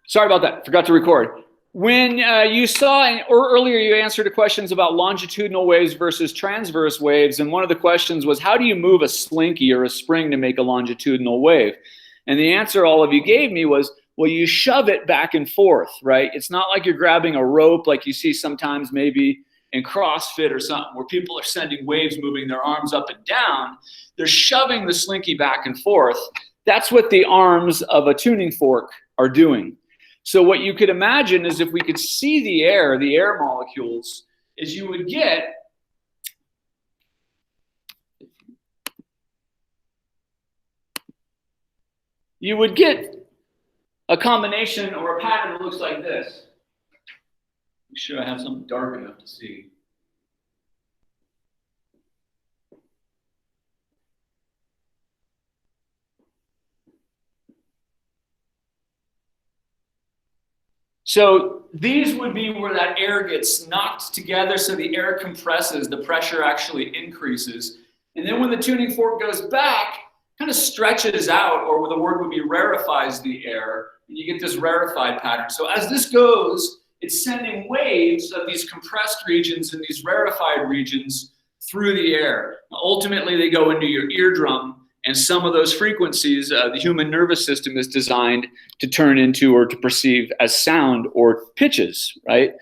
Sorry about that, forgot to record. When you saw, or earlier you answered the questions about longitudinal waves versus transverse waves, and one of the questions was, how do you move a slinky or a spring to make a longitudinal wave? And the answer all of you gave me was, well, you shove it back and forth, right? It's not like you're grabbing a rope like you see sometimes maybe in CrossFit or something, where people are sending waves moving their arms up and down. They're shoving the slinky back and forth. That's what the arms of a tuning fork are doing. So what you could imagine is if we could see the air molecules, is you would get a combination or a pattern that looks like this. Make sure I have something dark enough to see. So these would be where that air gets knocked together, so the air compresses, the pressure actually increases. And then when the tuning fork goes back, kind of stretches out, or the word would be rarefies the air, and you get this rarefied pattern. So as this goes, it's sending waves of these compressed regions and these rarefied regions through the air. Ultimately, they go into your eardrum, and some of those frequencies, the human nervous system is designed to turn into or to perceive as sound or pitches, right?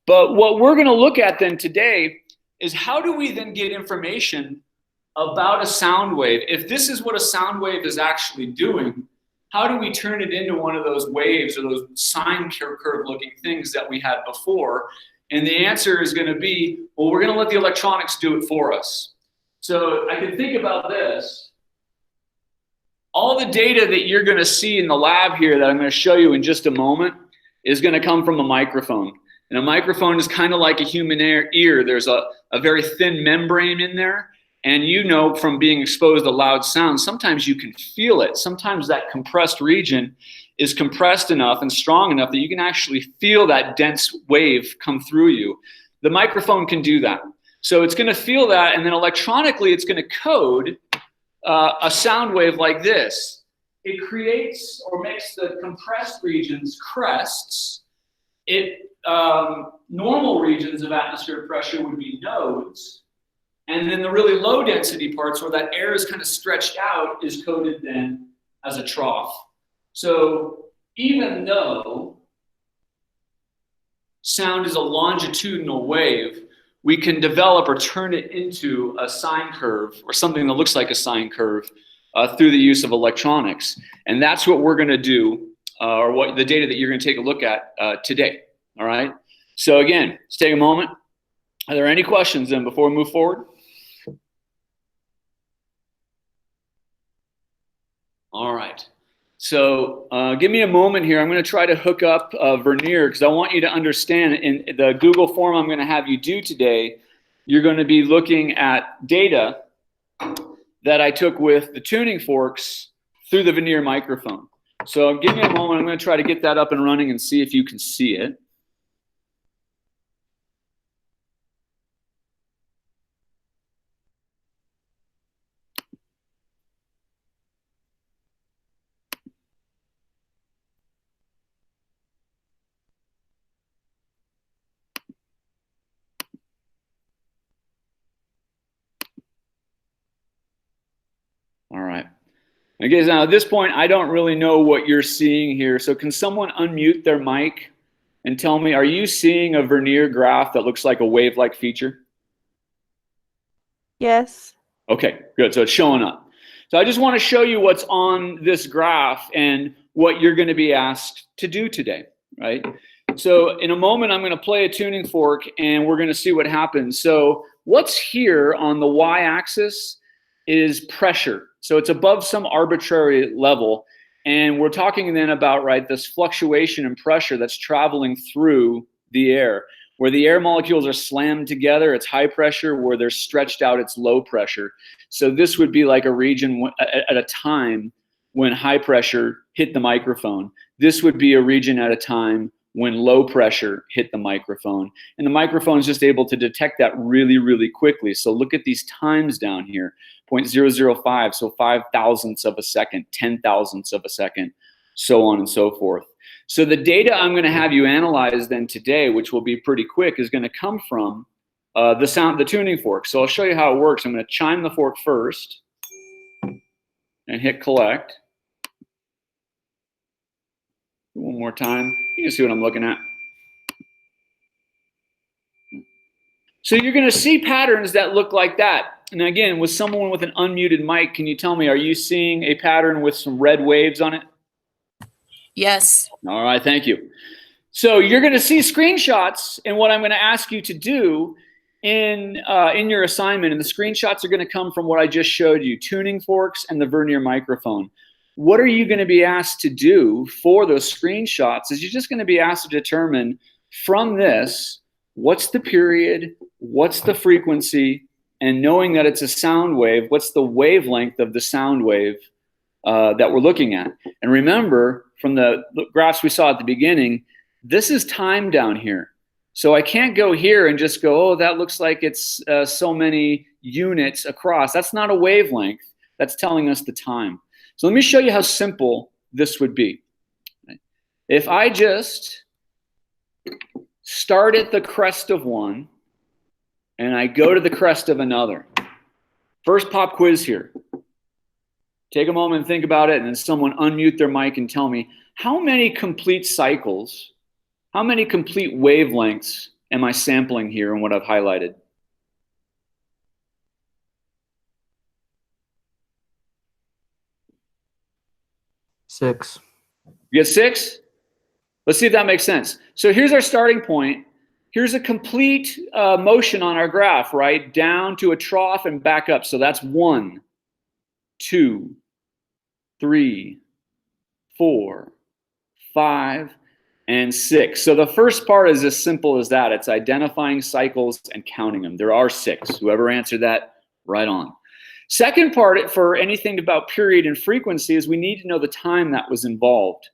But what we're going to look at then today is, how do we then get information about a sound wave? If this is what a sound wave is actually doing, how do we turn it into one of those waves or those sine curve looking things that we had before? And the answer is going to be, well, we're going to let the electronics do it for us. So I can think about this. All the data that you're going to see in the lab here that I'm going to show you in just a moment is going to come from a microphone. And a microphone is kind of like a human ear. There's a very thin membrane in there. And you know from being exposed to loud sound, sometimes you can feel it. Sometimes that compressed region is compressed enough and strong enough that you can actually feel that dense wave come through you. The microphone can do that. So it's going to feel that, and then electronically it's going to code a sound wave like this. It creates or makes the compressed regions crests. Normal regions of atmospheric pressure would be nodes. And then the really low density parts where that air is kind of stretched out is coded then as a trough. So even though sound is a longitudinal wave, we can develop or turn it into a sine curve or something that looks like a sine curve through the use of electronics. And that's what we're going to do, or what the data that you're going to take a look at today. All right. So again, let's take a moment. Are there any questions then before we move forward? All right. So give me a moment here. I'm going to try to hook up Vernier, because I want you to understand in the Google form I'm going to have you do today, you're going to be looking at data that I took with the tuning forks through the Vernier microphone. So give me a moment. I'm going to try to get that up and running and see if you can see it. All right. I guess now at this point, I don't really know what you're seeing here. So can someone unmute their mic and tell me, are you seeing a Vernier graph that looks like a wave-like feature? Yes. Okay, good. So it's showing up. So I just want to show you what's on this graph and what you're going to be asked to do today, right? So in a moment, I'm going to play a tuning fork and we're going to see what happens. So what's here on the y-axis is pressure. So it's above some arbitrary level. And we're talking then about, right, this fluctuation in pressure that's traveling through the air. Where the air molecules are slammed together, it's high pressure. Where they're stretched out, it's low pressure. So this would be like a region at a time when high pressure hit the microphone. This would be a region at a time when low pressure hit the microphone. And the microphone is just able to detect that really, really quickly. So look at these times down here, 0.005, so 5 thousandths of a second, 10 thousandths of a second, so on and so forth. So the data I'm going to have you analyze then today, which will be pretty quick, is going to come from the tuning fork. So I'll show you how it works. I'm going to chime the fork first and hit collect. One more time. You can see what I'm looking at. So you're going to see patterns that look like that. And again, with someone with an unmuted mic, can you tell me, are you seeing a pattern with some red waves on it? Yes. All right, thank you. So you're going to see screenshots, and what I'm going to ask you to do in your assignment, and the screenshots are going to come from what I just showed you, tuning forks and the vernier microphone. What are you going to be asked to do for those screenshots is you're just going to be asked to determine from this, what's the period, what's the frequency, and knowing that it's a sound wave, what's the wavelength of the sound wave that we're looking at. And remember, from the graphs we saw at the beginning, this is time down here. So I can't go here and just go, oh, that looks like it's so many units across. That's not a wavelength. That's telling us the time. So let me show you how simple this would be. If I just start at the crest of one and I go to the crest of another. First pop quiz here. Take a moment and think about it, and then someone unmute their mic and tell me, how many complete cycles, how many complete wavelengths am I sampling here in what I've highlighted? Six. You get 6? Let's see if that makes sense. So here's our starting point. Here's a complete motion on our graph, right? Down to a trough and back up. So that's 1, 2, 3, 4, 5, and 6. So the first part is as simple as that. It's identifying cycles and counting them. There are 6. Whoever answered that, right on. Second part for anything about period and frequency is we need to know the time that was involved.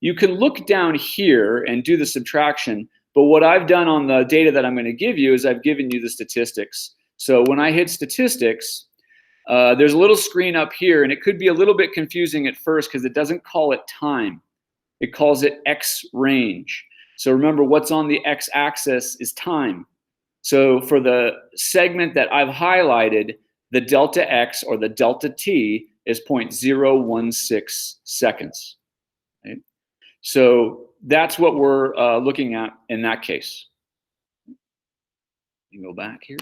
You can look down here and do the subtraction, but what I've done on the data that I'm going to give you is I've given you the statistics. So when I hit statistics, there's a little screen up here, and it could be a little bit confusing at first because it doesn't call it time. It calls it X range. So remember, what's on the X axis is time. So for the segment that I've highlighted, the delta X or the delta T is 0.016 seconds. Right? So that's what we're looking at in that case. You can go back here.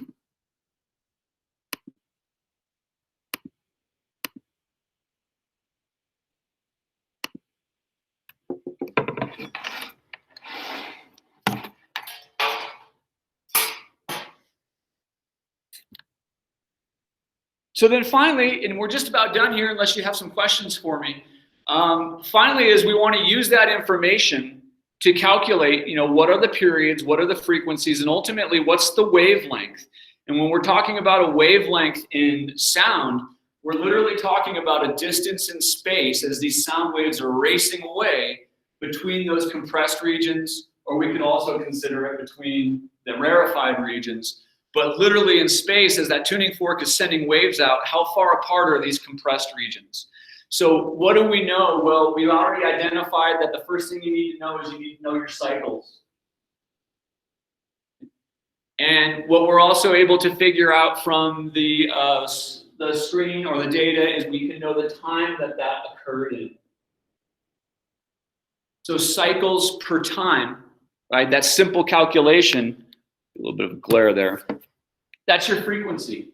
So then finally, and we're just about done here unless you have some questions for me. Finally is we want to use that information to calculate, what are the periods, what are the frequencies, and ultimately what's the wavelength. And when we're talking about a wavelength in sound, we're literally talking about a distance in space as these sound waves are racing away between those compressed regions, or we could also consider it between the rarefied regions. But literally in space, as that tuning fork is sending waves out, how far apart are these compressed regions? So what do we know? Well, we've already identified that the first thing you need to know is you need to know your cycles. And what we're also able to figure out from the screen or the data is we can know the time that occurred in. So cycles per time, right? That simple calculation, a little bit of glare there. That's your frequency.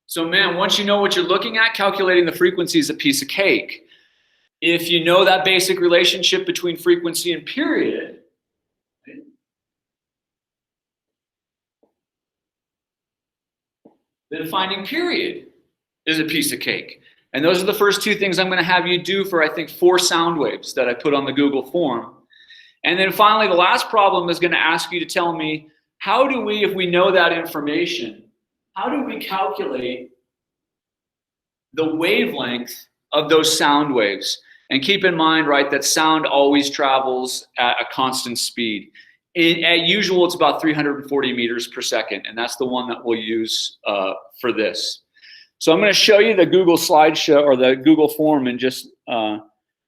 So man, once you know what you're looking at, calculating the frequency is a piece of cake. If you know that basic relationship between frequency and period, then finding period is a piece of cake. And those are the first 2 things I'm going to have you do for, I think, 4 sound waves that I put on the Google form. And then finally, the last problem is going to ask you to tell me, how do we, if we know that information, how do we calculate the wavelength of those sound waves? And keep in mind, right, that sound always travels at a constant speed. At usual, it's about 340 meters per second, and that's the one that we'll use for this. So I'm going to show you the Google slideshow or the Google form in just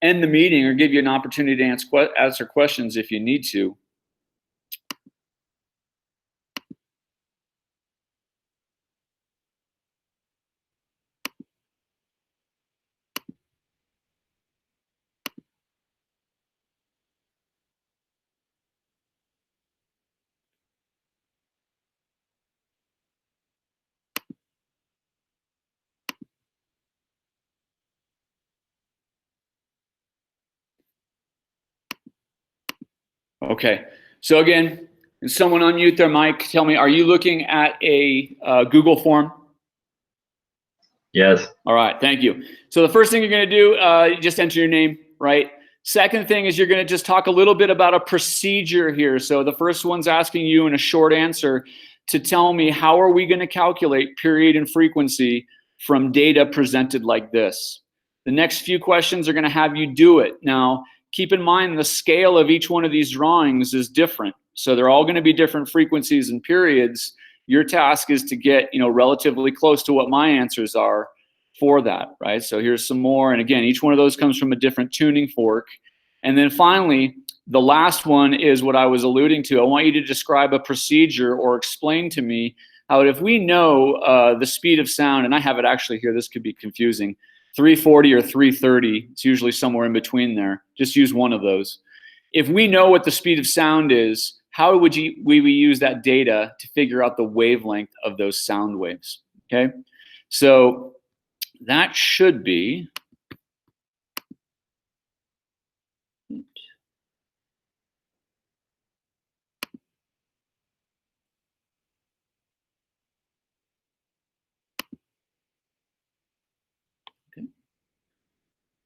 end the meeting or give you an opportunity to answer questions if you need to. Okay, so again, can someone unmute their mic? Tell me, are you looking at a Google form? Yes. All right, thank you. So the first thing you're going to do, you just enter your name, right? Second thing is you're going to just talk a little bit about a procedure here. So the first one's asking you in a short answer to tell me how are we going to calculate period and frequency from data presented like this. The next few questions are going to have you do it. Now, keep in mind the scale of each one of these drawings is different. So they're all going to be different frequencies and periods. Your task is to get, relatively close to what my answers are for that, right? So here's some more. And again, each one of those comes from a different tuning fork. And then finally, the last one is what I was alluding to. I want you to describe a procedure or explain to me how if we know the speed of sound, and I have it actually here, this could be confusing, 340 or 330, it's usually somewhere in between there. Just use one of those. If we know what the speed of sound is, how would we use that data to figure out the wavelength of those sound waves, okay? So that should be,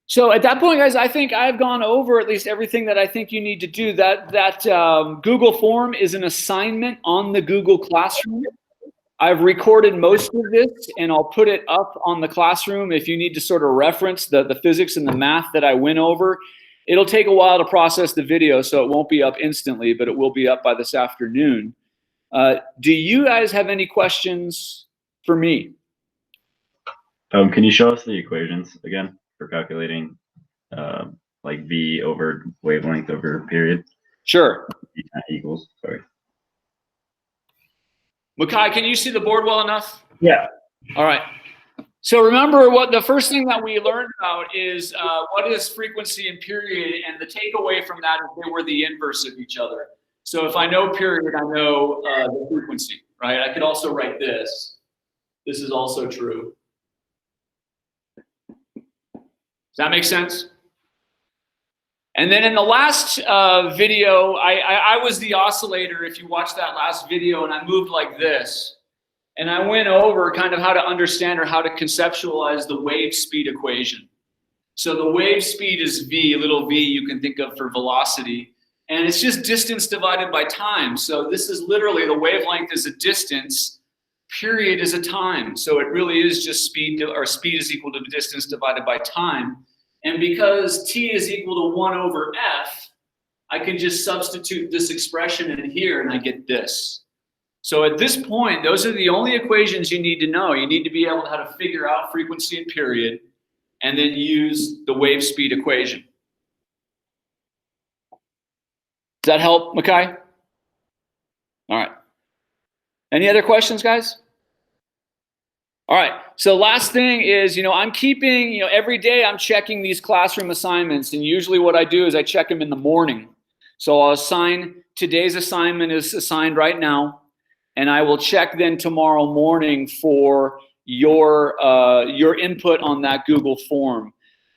so at that point, guys, I think I've gone over at least everything that I think you need to do. That Google form is an assignment on the Google Classroom. I've recorded most of this, and I'll put it up on the Classroom if you need to sort of reference the physics and the math that I went over. It'll take a while to process the video, so it won't be up instantly, but it will be up by this afternoon. Do you guys have any questions for me? Can you show us the equations again for calculating like V over wavelength over period? Sure. Equals, sorry. Makai, can you see the board well enough? Yeah. All right. So remember, what the first thing that we learned about is what is frequency and period, and the takeaway from that is they were the inverse of each other. So if I know period, I know the frequency, right? I could also write this. This is also true. Does that make sense? And then in the last video, I was the oscillator, if you watch that last video, and I moved like this. And I went over kind of how to understand or how to conceptualize the wave speed equation. So the wave speed is V, little v you can think of for velocity. And it's just distance divided by time. So this is literally the wavelength is a distance, period is a time. So it really is just speed, or speed is equal to distance divided by time. And because t is equal to 1 over f, I can just substitute this expression in here and I get this. So at this point, those are the only equations you need to know. You need to be able to how to figure out frequency and period and then use the wave speed equation. Does that help, Makai? All right. Any other questions, guys? All right, so last thing is, I'm keeping, every day I'm checking these classroom assignments, and usually what I do is I check them in the morning. So I'll assign, today's assignment is assigned right now, and I will check then tomorrow morning for your input on that Google form.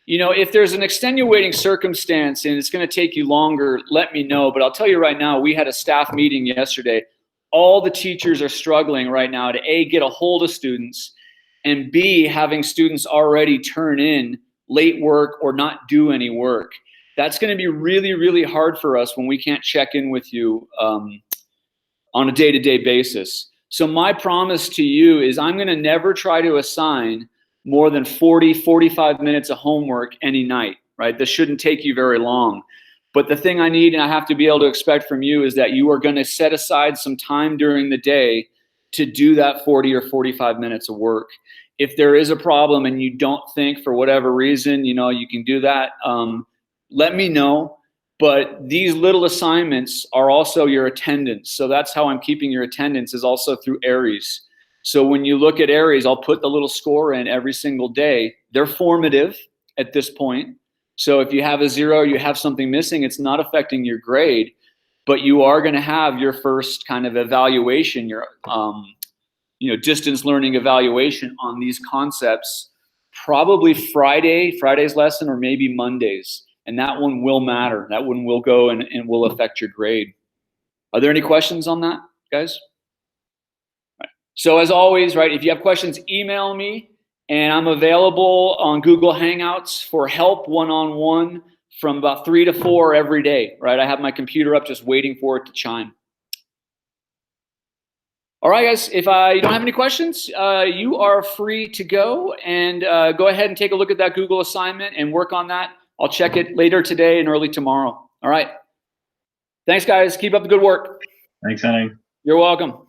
If there's an extenuating circumstance and it's going to take you longer, let me know. But I'll tell you right now, we had a staff meeting yesterday. All the teachers are struggling right now to A, get a hold of students, and B, having students already turn in late work or not do any work. That's going to be really, really hard for us when we can't check in with you on a day-to-day basis. So my promise to you is I'm going to never try to assign more than 40, 45 minutes of homework any night, right? This shouldn't take you very long. But the thing I need and I have to be able to expect from you is that you are going to set aside some time during the day to do that 40 or 45 minutes of work. if there is a problem and you don't think for whatever reason, you know, you can do that, let me know. But these little assignments are also your attendance. So that's how I'm keeping your attendance, is also through Aries. So when you look at Aries, I'll put the little score in every single day. They're formative at this point. So if you have a 0, you have something missing, it's not affecting your grade, but you are going to have your first kind of evaluation, your distance learning evaluation on these concepts, probably Friday's lesson, or maybe Mondays. And that one will matter. That one will go and will affect your grade. Are there any questions on that, guys? Right. So as always, right, if you have questions, email me, and I'm available on Google Hangouts for help one-on-one from about 3 to 4 every day, right? I have my computer up just waiting for it to chime. All right, guys, if you don't have any questions, you are free to go, and go ahead and take a look at that Google assignment and work on that. I'll check it later today and early tomorrow. All right. Thanks, guys. Keep up the good work. Thanks, Henning. You're welcome.